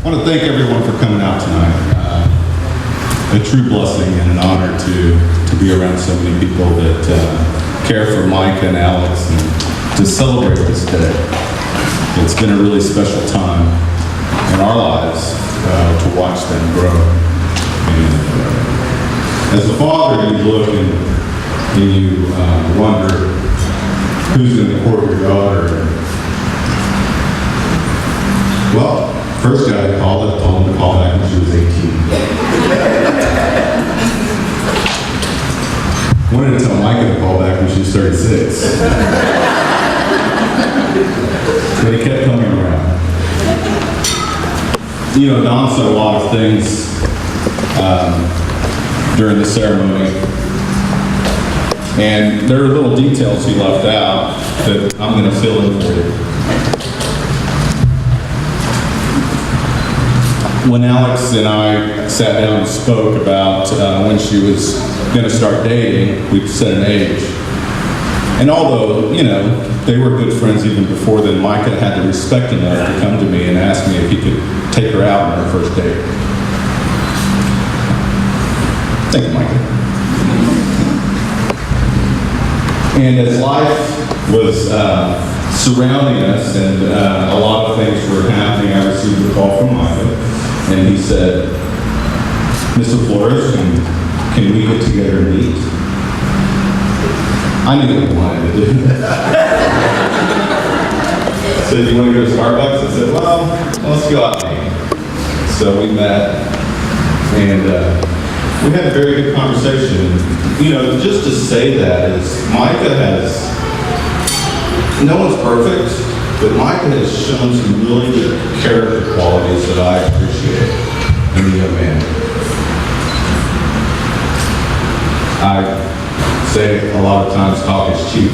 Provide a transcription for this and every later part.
I want to thank everyone for coming out tonight. A true blessing and an honor to be around so many people that care for Micah and Alex and to celebrate this day. It's been a really special time in our lives to watch them grow. And as a father, you look and you wonder who's going to court your daughter. Well, first guy I called it, told him to call back when she was 18. Wanted to tell Micah to call back when she was 36. But he kept coming around. You know, Don said a lot of things during the ceremony. And there are little details he left out that I'm going to fill in for you. When Alex and I sat down and spoke about when she was going to start dating, we set an age. And although, you know, they were good friends even before then, Micah had the respect enough to come to me and ask me if he could take her out on her first date. Thank you, Micah. And as life was surrounding us and a lot of things were happening, I received a call from Micah. And he said, Mr. Flores, can we get together and eat? I knew he wanted to do that. I said, do you want to go to Starbucks? I said, well, let's go out and eat. So we met, and we had a very good conversation. You know, just to say that is, Micah has, no one's perfect, but Micah has shown some really good character qualities that I appreciate in a young man. I say a lot of times talk is cheap.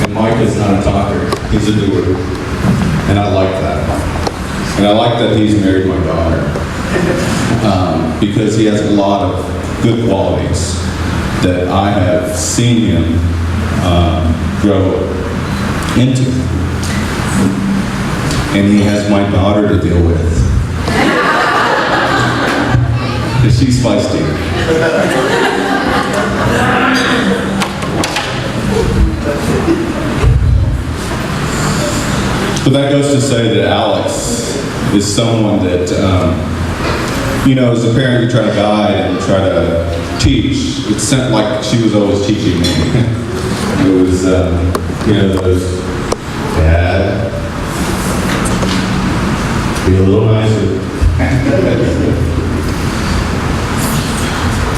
And Micah's not a talker, he's a doer. And I like that. And I like that he's married my daughter. Because he has a lot of good qualities that I have seen him grow into. And he has my daughter to deal with. Because she's feisty. But that goes to say that Alex is someone that, you know, as a parent, you try to guide and try to teach. It's like she was always teaching me. It was, you know, those, Dad, be a little nicer.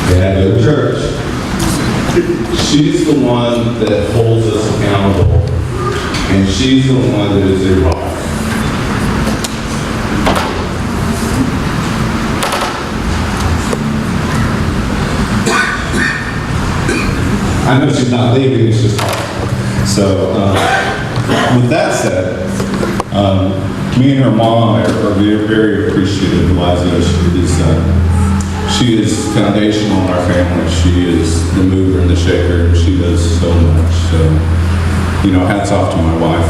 Dad, go to church. She's the one that holds us accountable, and she's the one that is a rock. I know she's not leaving, it's just hard. So, with that said, me and her mom are very appreciative of Liza. She is foundational in our family. She is the mover and the shaker, and she does so much. So, you know, hats off to my wife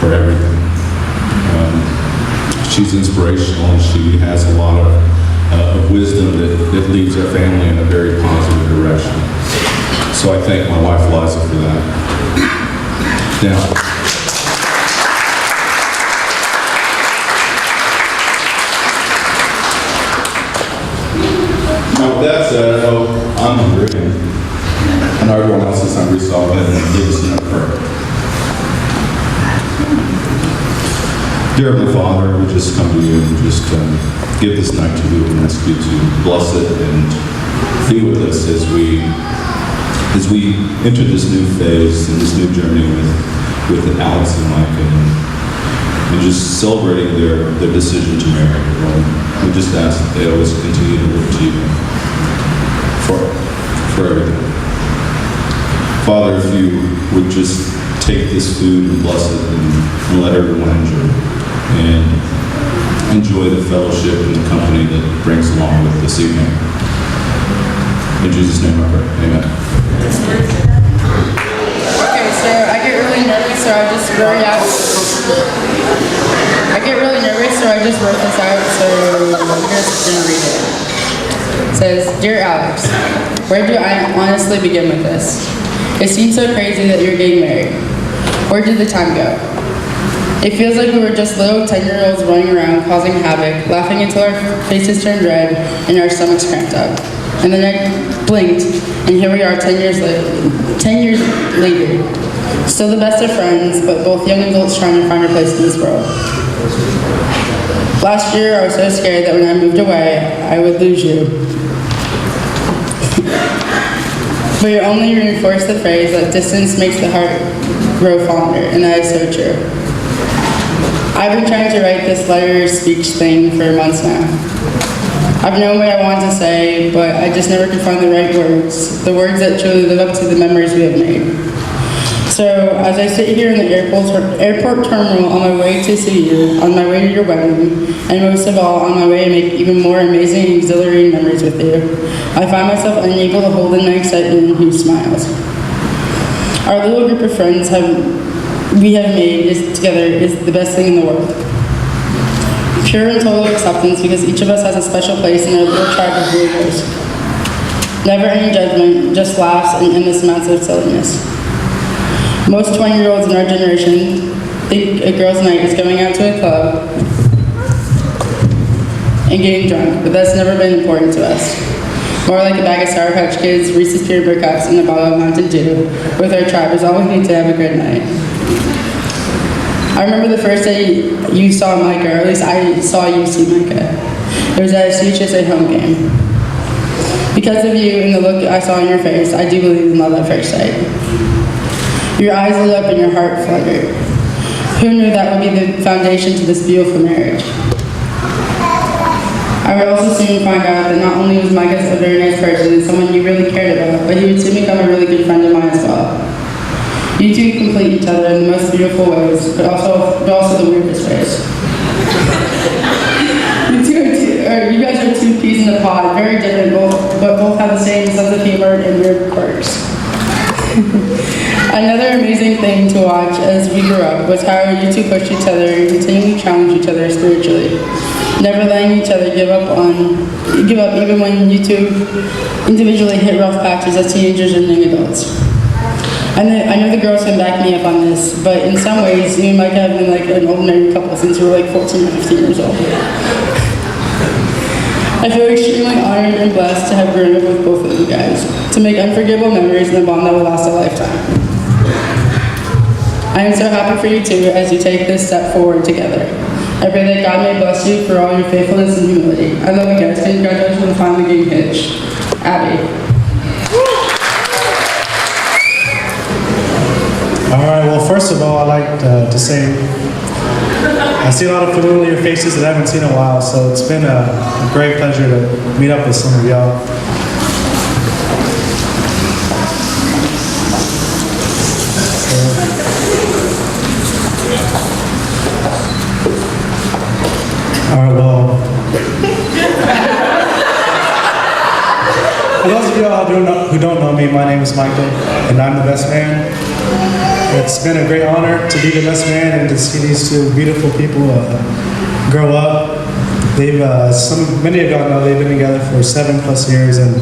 for everything. She's inspirational, and she has a lot of wisdom that leads our family in a very positive direction. So I thank my wife, Liza, for that. Now, with that said, I know I'm hungry, and I know everyone else is hungry, so I'll go ahead and give us another prayer. Dear Heavenly Father, we just come to you and just give this night to you and ask you to bless it and be with us as we enter this new phase and this new journey with Alex and Micah, and just celebrating their decision to marry. Lord, we just ask that they always continue to look to you for everything. Father, if you would just take this food and bless it and let everyone enjoy the fellowship and the company that brings along with this evening. In Jesus' name I pray. Amen. Okay, so I get really nervous, so I just worry out. I get really nervous, so I I just wrote this out, so I'm just gonna read it. It says, Dear Alex, where do I honestly begin with this? It seems so crazy that you're getting married. Where did the time go? It feels like we were just little 10-year-olds running around causing havoc, laughing until our faces turned red and our stomachs cramped up. And then I blinked, and here we are 10 years later. Still the best of friends, but both young adults trying to find a place in this world. Last year, I was so scared that when I moved away, I would lose you. But you only reinforced the phrase that distance makes the heart grow fonder, and that is so true. I've been trying to write this letter speech thing for months now. I've known what I want to say, but I just never could find the right words, the words that truly live up to the memories we have made. So, as I sit here in the airport terminal on my way to see you, on my way to your wedding, and most of all, on my way to make even more amazing and exhilarating memories with you, I find myself unable to hold in my excitement and huge smiles. Our little group of friends we have made together is the best thing in the world. Pure and total acceptance because each of us has a special place in our little tribe of believers. Never any judgment, just laughs and endless amounts of silliness. Most 20-year-olds in our generation think a girls' night is going out to a club and getting drunk, but that's never been important to us. More like a bag of Sour Patch Kids, Reese's Peanut Butter Cups, and a bottle of Mountain Dew with our tribe is all we need to have a good night. I remember the first day you saw Micah, or at least I saw you see Micah. It was at a CHSA home game. Because of you and the look I saw on your face, I do believe in love at first sight. Your eyes lit up and your heart fluttered. Who knew that would be the foundation to this beautiful marriage? I would also soon find out that not only was Micah a very nice person and someone you really cared about, but he would soon become a really good friend of mine as well. You two complete each other in the most beautiful ways, but also the weirdest ways. You guys are two peas in a pod, very different, but both have the same sense of humor and weird quirks. Another amazing thing to watch as we grew up was how you two pushed each other and continually challenged each other spiritually, never letting each other give up even when you two individually hit rough patches as teenagers and young adults. I know the girls can back me up on this, but in some ways, you and Micah have been like an old married couple since you were like 14 or 15 years old. I feel extremely honored and blessed to have grown up with both of you guys, to make unforgettable memories and a bond that will last a lifetime. I am so happy for you two as you take this step forward together. I pray that God may bless you for all your faithfulness and humility. I love you guys. Congratulations on finally getting hitched. Abby. All right, well, first of all, I'd like to say I see a lot of familiar faces that I haven't seen in a while, so it's been a great pleasure to meet up with some of y'all. All right, well, for those of y'all who don't know me, my name is Michael, and I'm the best man. It's been a great honor to be the best man and to see these two beautiful people grow up. Many of y'all know they've been together for 7+ years, and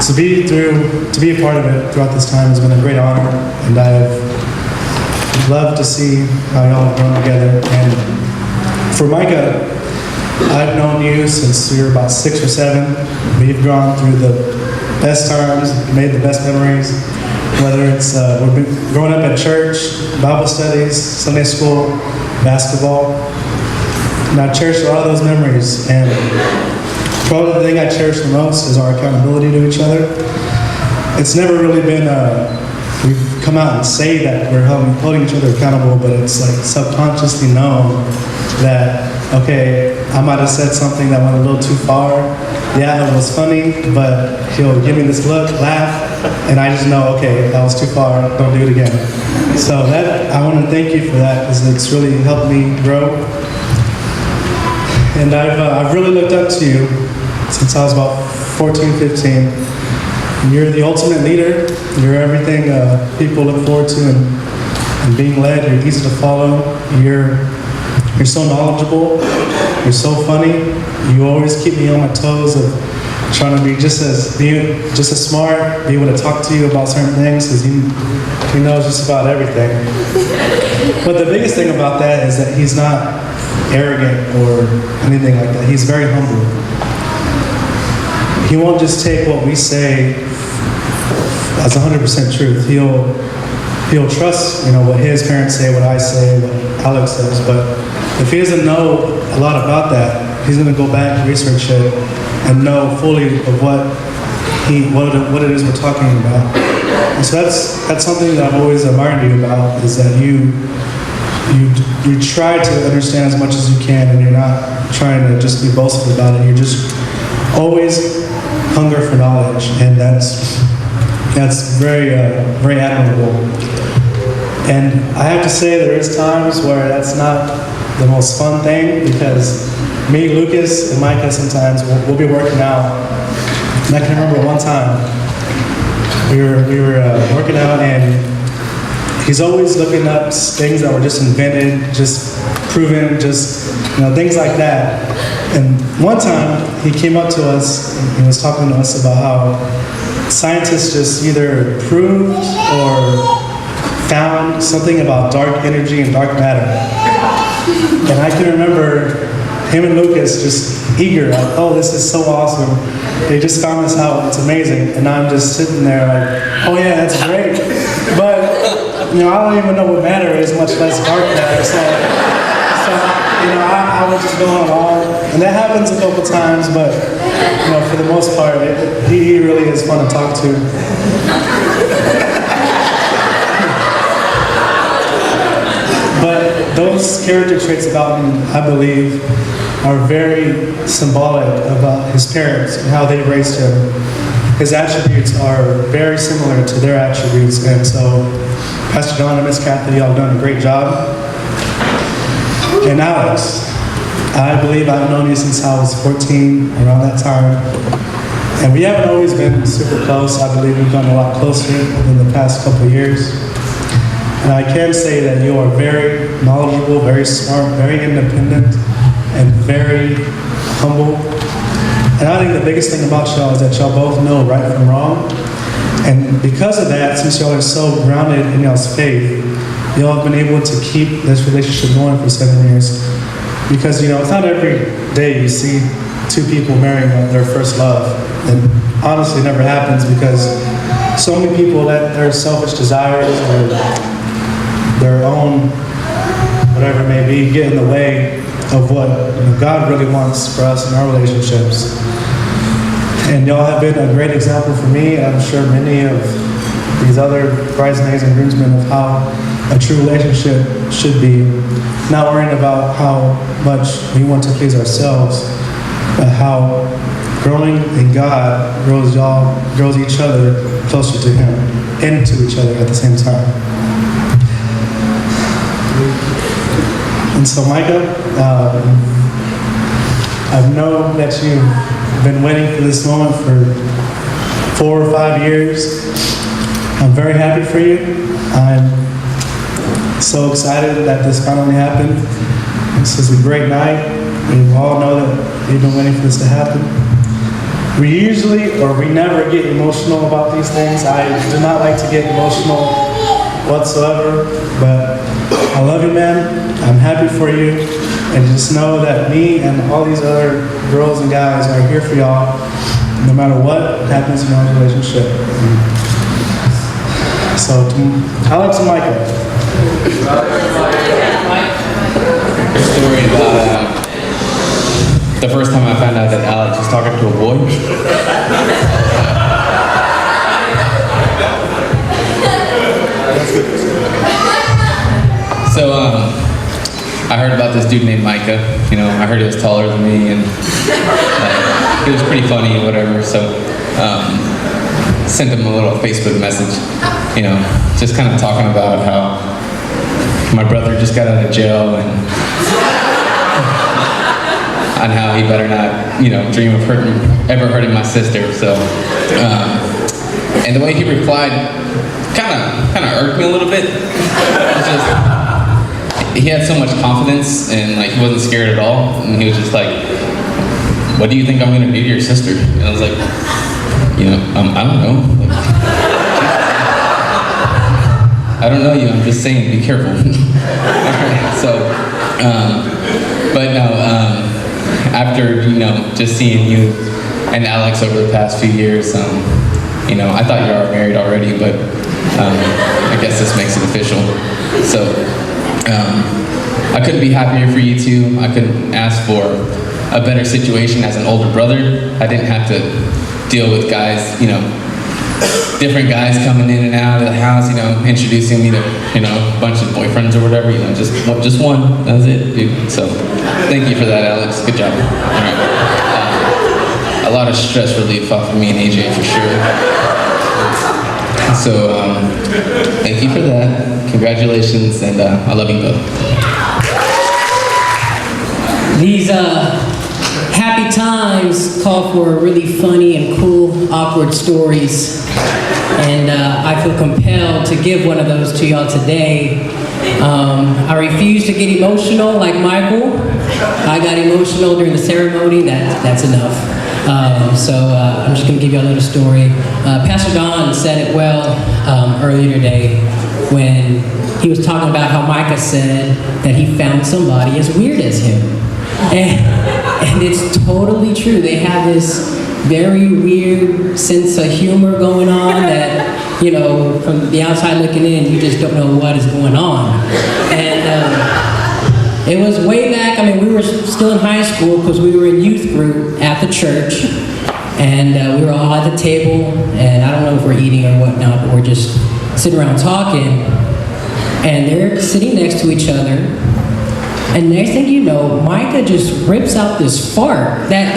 to be a part of it throughout this time has been a great honor. And I've loved to see how y'all have grown together. And for Micah, I've known you since we were about 6 or 7. We've gone through the best times, made the best memories. Whether it's we've been growing up at church, Bible studies, Sunday school, basketball. And I cherish a lot of those memories. And probably the thing I cherish the most is our accountability to each other. It's never really been, we've come out and say that we're holding each other accountable, but it's like subconsciously known that, okay, I might have said something that went a little too far. Yeah, it was funny, but he'll give me this look, laugh, and I just know, okay, that was too far, don't do it again. So I want to thank you for that, because it's really helped me grow. And I've really looked up to you since I was about 14, 15. You're the ultimate leader. You're everything people look forward to and being led. You're easy to follow. You're so knowledgeable. You're so funny. You always keep me on my toes of trying to be just as smart, be able to talk to you about certain things, because he knows just about everything. But the biggest thing about that is that he's not arrogant or anything like that. He's very humble. He won't just take what we say as 100% truth. He'll trust, what his parents say, what I say, what Alex says. But if he doesn't know a lot about that, he's going to go back, research it, and know fully of what it is we're talking about. And so that's something that I've always admired you about, is that you try to understand as much as you can, and you're not trying to just be boastful about it. You're just always hunger for knowledge, and that's very very admirable. And I have to say, there is times where that's not the most fun thing, because me, Lucas, and Micah sometimes we'll be working out. And I can remember one time we were working out, and he's always looking up things that were just invented, just proven, just things like that. And one time he came up to us and he was talking to us about how scientists just either proved or found something about dark energy and dark matter. And I can remember him and Lucas just eager, like, oh, this is so awesome. They just found this out, it's amazing. And I'm just sitting there like, oh yeah, that's great. But, I don't even know what matter is, much less dark matter. So I was just going along. And that happens a couple times, but, for the most part, he really is fun to talk to. But those character traits about him, I believe, are very symbolic about his parents and how they raised him. His attributes are very similar to their attributes, and so Pastor Don and Miss Kathy, y'all done a great job. And Alex, I believe I've known you since I was 14, around that time. And we haven't always been super close. I believe we've gotten a lot closer in the past couple of years. And I can say that you are very knowledgeable, very smart, very independent, and very humble. And I think the biggest thing about y'all is that y'all both know right from wrong. And because of that, since y'all are so grounded in y'all's faith, y'all have been able to keep this relationship going for 7 years. Because, it's not every day you see two people marrying their first love. And honestly, it never happens, because so many people let their selfish desires or their own, whatever it may be, get in the way of what God really wants for us in our relationships. And y'all have been a great example for me, and I'm sure many of these other bridesmaids and groomsmen, of how a true relationship should be. Not worrying about how much we want to please ourselves, but how growing in God grows each other closer to Him and to each other at the same time. And so, Micah, I've known that you've been waiting for this moment for 4 or 5 years. I'm very happy for you. I'm so excited that this finally happened. This is a great night. We all know that we've been waiting for this to happen. We never get emotional about these things. I do not like to get emotional whatsoever, but I love you, man. I'm happy for you. And just know that me and all these other girls and guys are here for y'all, no matter what happens in our relationship. So, to Alex and Micah. Story about the first time I found out that Alex was talking to a boy. So I heard about this dude named Micah. I heard he was taller than me, and he was pretty funny and whatever. So sent him a little Facebook message, just kind of talking about how my brother just got out of jail, and how he better not, dream of ever hurting my sister. So, and the way he replied kind of irked me a little bit. he had so much confidence and like he wasn't scared at all. And he was just like, "What do you think I'm gonna do to your sister?" And I was like, I don't know. Like, I don't know you. I'm just saying, be careful. So, but no. After just seeing you and Alex over the past few years, I thought you were married already, but I guess this makes it official. So I couldn't be happier for you two. I couldn't ask for a better situation as an older brother. I didn't have to deal with guys, different guys coming in and out of the house, introducing me to, a bunch of boyfriends or whatever, just one, that was it, dude. So thank you for that, Alex. Good job. All right. A lot of stress relief off of me and AJ for sure. So thank you for that. Congratulations, and I love you both. These happy times call for really funny and cool, awkward stories. And I feel compelled to give one of those to y'all today. I refuse to get emotional like Michael. I got emotional during the ceremony. That's enough. So I'm just going to give you a little story. Pastor Don said it well earlier today when he was talking about how Micah said that he found somebody as weird as him. And it's totally true. They have this very weird sense of humor going on that, from the outside looking in, you just don't know what is going on. And it was way back, we were still in high school because we were in youth group at the church. And we were all at the table, and I don't know if we're eating or whatnot, but we're just sitting around talking. And they're sitting next to each other. And next thing you know, Micah just rips out this fart that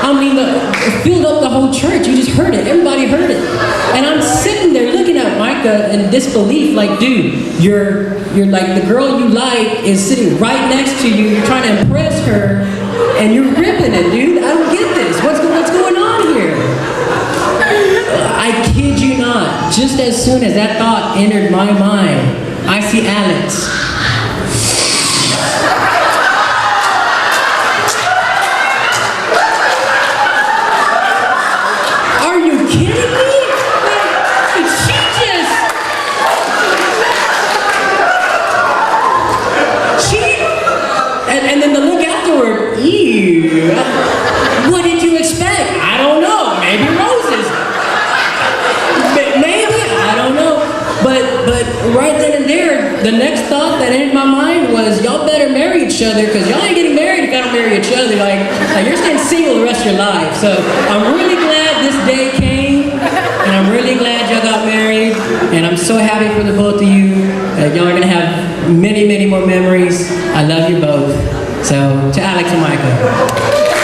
it filled up the whole church. You just heard it. Everybody heard it. And I'm sitting there looking at Micah in disbelief, like, dude, you're like, the girl you like is sitting right next to you. You're trying to impress her, and you're ripping it, dude. I don't get this. What's going on here? I kid you not. Just as soon as that thought entered my mind, I see Alex. What did you expect? I don't know. Maybe roses. Maybe, I don't know. But right then and there, the next thought that entered my mind was, y'all better marry each other, because y'all ain't getting married if y'all don't marry each other. Like you're staying single the rest of your life. So I'm really glad this day came, and I'm really glad y'all got married, and I'm so happy for the both of you. Y'all are gonna have many, many more memories. I love you both. So, to Alex and Michael.